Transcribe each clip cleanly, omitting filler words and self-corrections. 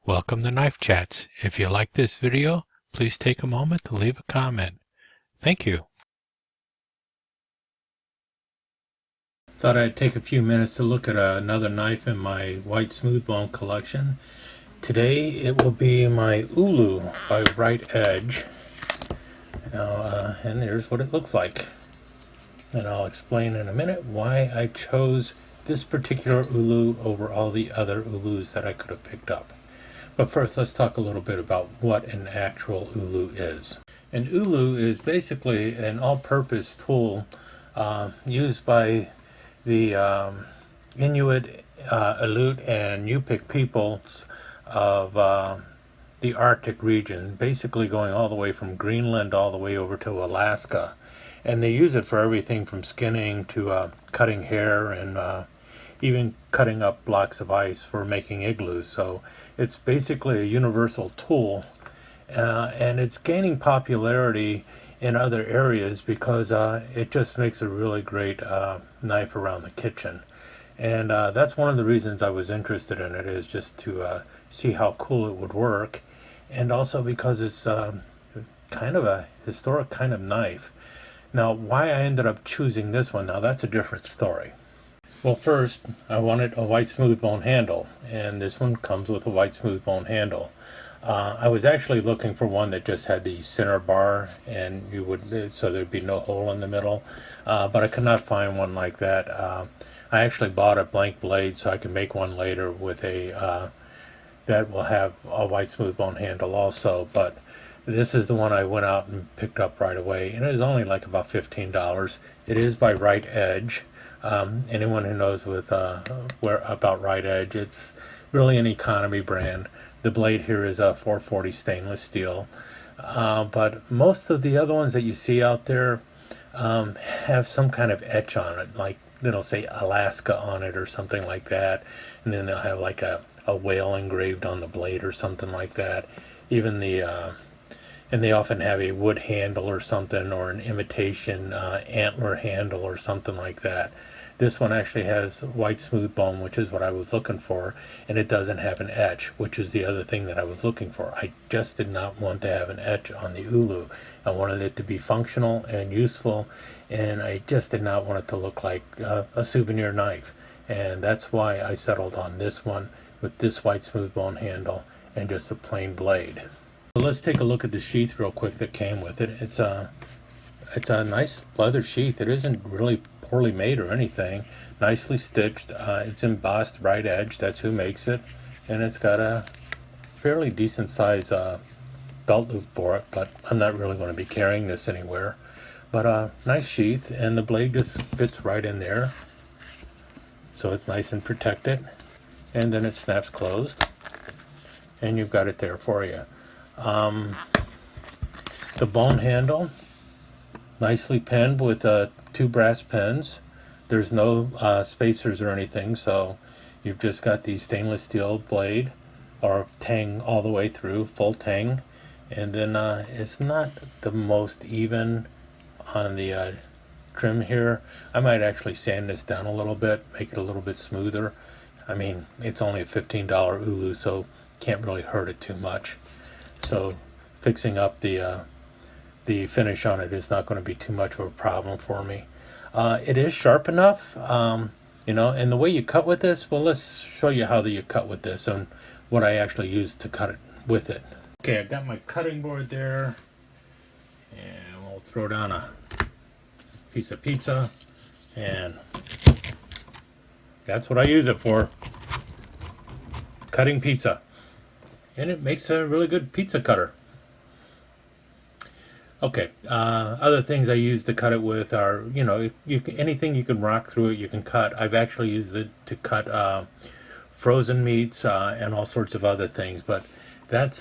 Welcome to Knife Chats. If you like this video, please take a moment to leave a comment. Thank you. Thought I'd take a few minutes to look at another knife in my white smoothbone collection. Today it will be my Ulu by Rite Edge. And there's what it looks like. And I'll explain in a minute why I chose this particular Ulu over all the other Ulus that I could have picked up. But first, let's talk a little bit about what an actual Ulu is. An Ulu is basically an all-purpose tool used by the Inuit, Aleut, and Yupik peoples of the Arctic region, basically going all the way from Greenland all the way over to Alaska. And they use it for everything from skinning to cutting hair and even cutting up blocks of ice for making igloos. So it's basically a universal tool, and it's gaining popularity in other areas because it just makes a really great knife around the kitchen. And that's one of the reasons I was interested in it, is just to see how cool it would work, and also because it's kind of a historic kind of knife. Now, why I ended up choosing this one, now that's a different story. Well, first, I wanted a white smoothbone handle, and this one comes with a white smoothbone handle. I was actually looking for one that just had the center bar, and so there'd be no hole in the middle, but I could not find one like that. I actually bought a blank blade so I can make one later with a that will have a white smoothbone handle also, but this is the one I went out and picked up right away, and it was only like about $15. It is by Rite Edge. Anyone who knows about Rite Edge, it's really an economy brand. The blade here is a 440 stainless steel, but most of the other ones that you see out there have some kind of etch on it, like it'll say Alaska on it or something like that, and then they'll have like a whale engraved on the blade or something like that. Even and they often have a wood handle or something, or an imitation antler handle or something like that. This one actually has white smoothbone, which is what I was looking for, and it doesn't have an etch, which is the other thing that I was looking for. I just did not want to have an etch on the Ulu. I wanted it to be functional and useful, and I just did not want it to look like a souvenir knife. And that's why I settled on this one with this white smoothbone handle and just a plain blade. So let's take a look at the sheath real quick that came with it. It's a nice leather sheath. It isn't really poorly made or anything. Nicely stitched. It's embossed Rite Edge. That's who makes it. And it's got a fairly decent size belt loop for it, but I'm not really going to be carrying this anywhere. But nice sheath, and the blade just fits right in there. So it's nice and protected. And then it snaps closed. And you've got it there for you. The bone handle, nicely pinned with 2 brass pins. There's no spacers or anything, so you've just got the stainless steel blade, or tang all the way through, full tang. And then it's not the most even on the trim here. I might actually sand this down a little bit, make it a little bit smoother. I mean, it's only a $15 Ulu, so can't really hurt it too much. So fixing up the finish on it is not going to be too much of a problem for me. It is sharp enough, and the way you cut with this, well, let's show you how you cut with this and what I actually used to cut it with it. Okay, I got my cutting board there, and we'll throw down a piece of pizza, and that's what I use it for, cutting pizza. And it makes a really good pizza cutter. Okay, other things I use to cut it with are, anything you can rock through it, you can cut. I've actually used it to cut frozen meats and all sorts of other things, but that's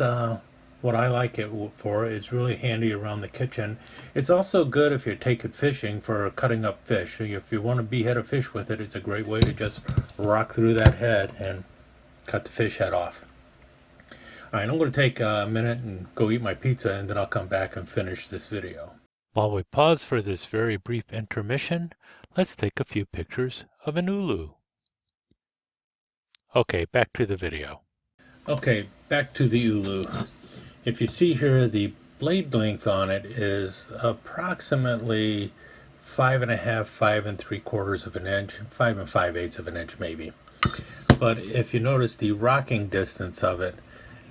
what I like it for. It's really handy around the kitchen. It's also good if you take it fishing for cutting up fish. If you want to behead a fish with it, it's a great way to just rock through that head and cut the fish head off. Alright, I'm going to take a minute and go eat my pizza, and then I'll come back and finish this video. While we pause for this very brief intermission, let's take a few pictures of an Ulu. Okay, back to the video. Okay, back to the ulu. If you see here, the blade length on it is approximately 5.5, 5 3/4 of an inch, 5 5/8 of an inch maybe. But if you notice, the rocking distance of it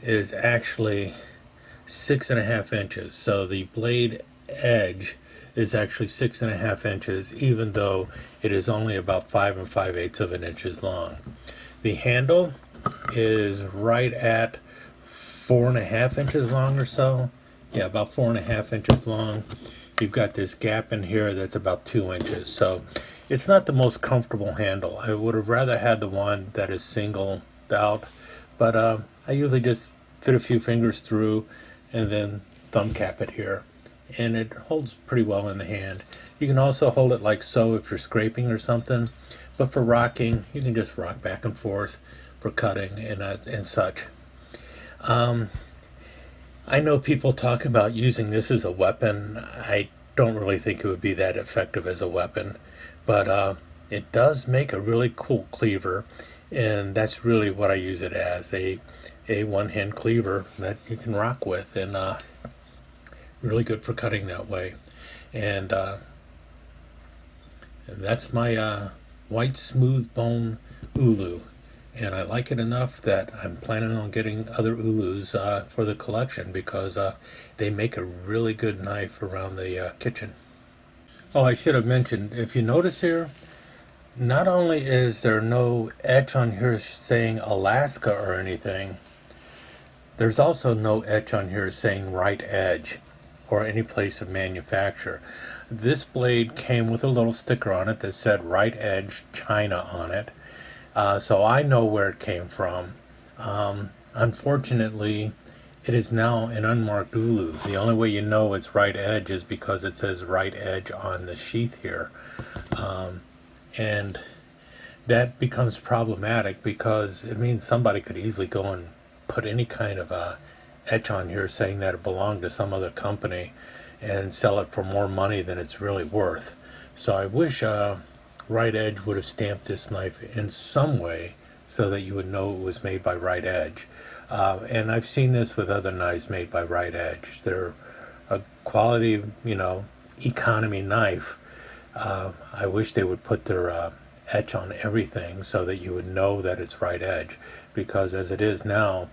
is actually 6.5 inches. So the blade edge is actually 6.5 inches, even though it is only about 5 5/8 of an inches long. The handle is right at 4.5 inches long or so. Yeah, about 4.5 inches long. You've got this gap in here that's about 2 inches. So it's not the most comfortable handle. I would have rather had the one that is single out, but I usually just fit a few fingers through and then thumb cap it here, and it holds pretty well in the hand. You can also hold it like so if you're scraping or something, but for rocking, you can just rock back and forth for cutting and such. I know people talk about using this as a weapon. I don't really think it would be that effective as a weapon, but it does make a really cool cleaver, and that's really what I use it as, a one-hand cleaver that you can rock with, and really good for cutting that way. And that's my white smooth bone ulu, and I like it enough that I'm planning on getting other ulus for the collection, because they make a really good knife around the kitchen. Oh, I should have mentioned, if you notice here, not only is there no etch on here saying Alaska or anything, there's also no etch on here saying Rite Edge or any place of manufacture. This blade came with a little sticker on it that said Rite Edge China on it, so I know where it came from. Unfortunately, it is now an unmarked ulu. The only way you know it's Rite Edge is because it says Rite Edge on the sheath here. And that becomes problematic because it means somebody could easily go and put any kind of a etch on here saying that it belonged to some other company and sell it for more money than it's really worth. So I wish Rite Edge would have stamped this knife in some way so that you would know it was made by Rite Edge. And I've seen this with other knives made by Rite Edge. They're a quality, economy knife. I wish they would put their etch on everything so that you would know that it's Rite Edge, because as it is now,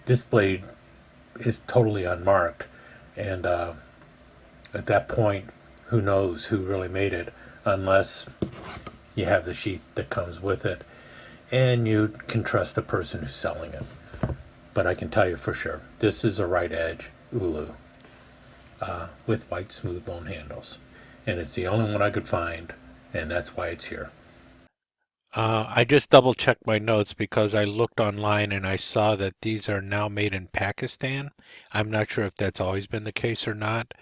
this blade is totally unmarked, and at that point, who knows who really made it, unless you have the sheath that comes with it and you can trust the person who's selling it. But I can tell you for sure, this is a Rite Edge ulu with white smooth bone handles, and it's the only one I could find, and that's why it's here. I just double checked my notes because I looked online and I saw that these are now made in Pakistan. I'm not sure if that's always been the case or not.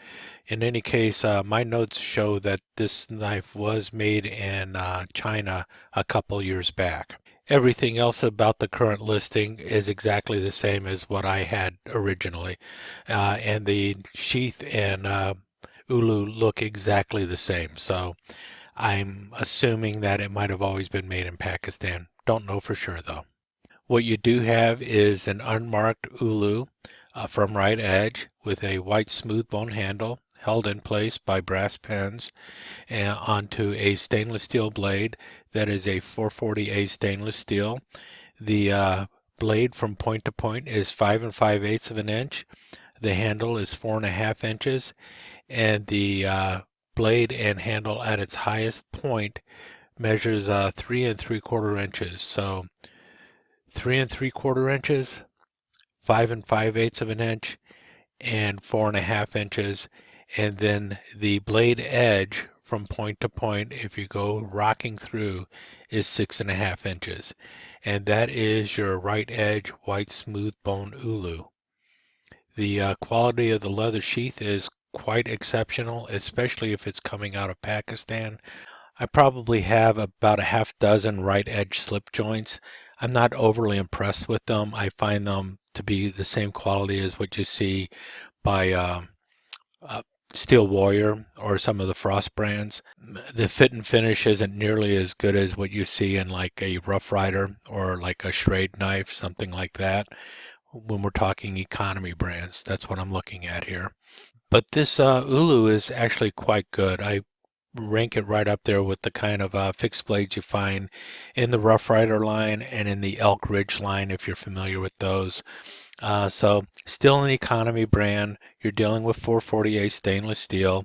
In any case, my notes show that this knife was made in China a couple years back. Everything else about the current listing is exactly the same as what I had originally. And the sheath and ulu look exactly the same. So I'm assuming that it might have always been made in Pakistan. Don't know for sure though. What you do have is an unmarked ulu from Rite Edge with a white smooth bone handle held in place by brass pins and onto a stainless steel blade that is a 440A stainless steel. The blade from point to point is 5 5/8 of an inch. The handle is 4.5 inches, and the blade and handle at its highest point measures 3 3/4 inches. So 3 3/4 inches, 5 5/8 of an inch, and 4.5 inches. And then the blade edge from point to point, if you go rocking through, is 6.5 inches. And that is your Rite Edge white smooth bone ulu. The quality of the leather sheath is quite exceptional, especially if it's coming out of Pakistan. I probably have about a half dozen Rite Edge slip joints. I'm not overly impressed with them. I find them to be the same quality as what you see by Steel Warrior or some of the Frost brands. The fit and finish isn't nearly as good as what you see in like a Rough Rider or like a Schrade knife, something like that. When we're talking economy brands, that's what I'm looking at here. But this Ulu is actually quite good. I rank it right up there with the kind of fixed blades you find in the Rough Rider line and in the Elk Ridge line, if you're familiar with those. So still an economy brand. You're dealing with 448 stainless steel.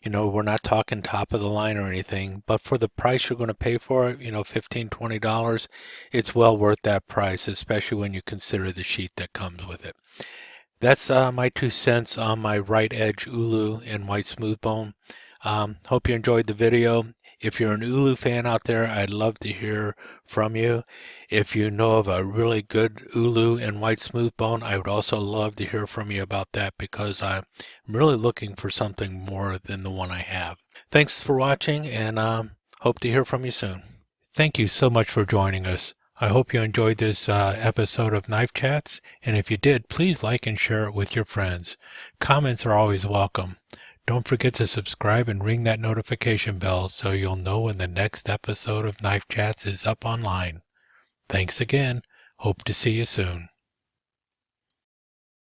You know, we're not talking top of the line or anything, but for the price you're going to pay for it, you know, $15, $20, it's well worth that price, especially when you consider the sheath that comes with it. That's my 2 cents on my Rite Edge Ulu in white smooth bone. Hope you enjoyed the video. If you're an Ulu fan out there, I'd love to hear from you. If you know of a really good Ulu in white smooth bone, I would also love to hear from you about that because I'm really looking for something more than the one I have. Thanks for watching and hope to hear from you soon. Thank you so much for joining us. I hope you enjoyed this episode of Knife Chats, and if you did, please like and share it with your friends. Comments are always welcome. Don't forget to subscribe and ring that notification bell so you'll know when the next episode of Knife Chats is up online. Thanks again. Hope to see you soon.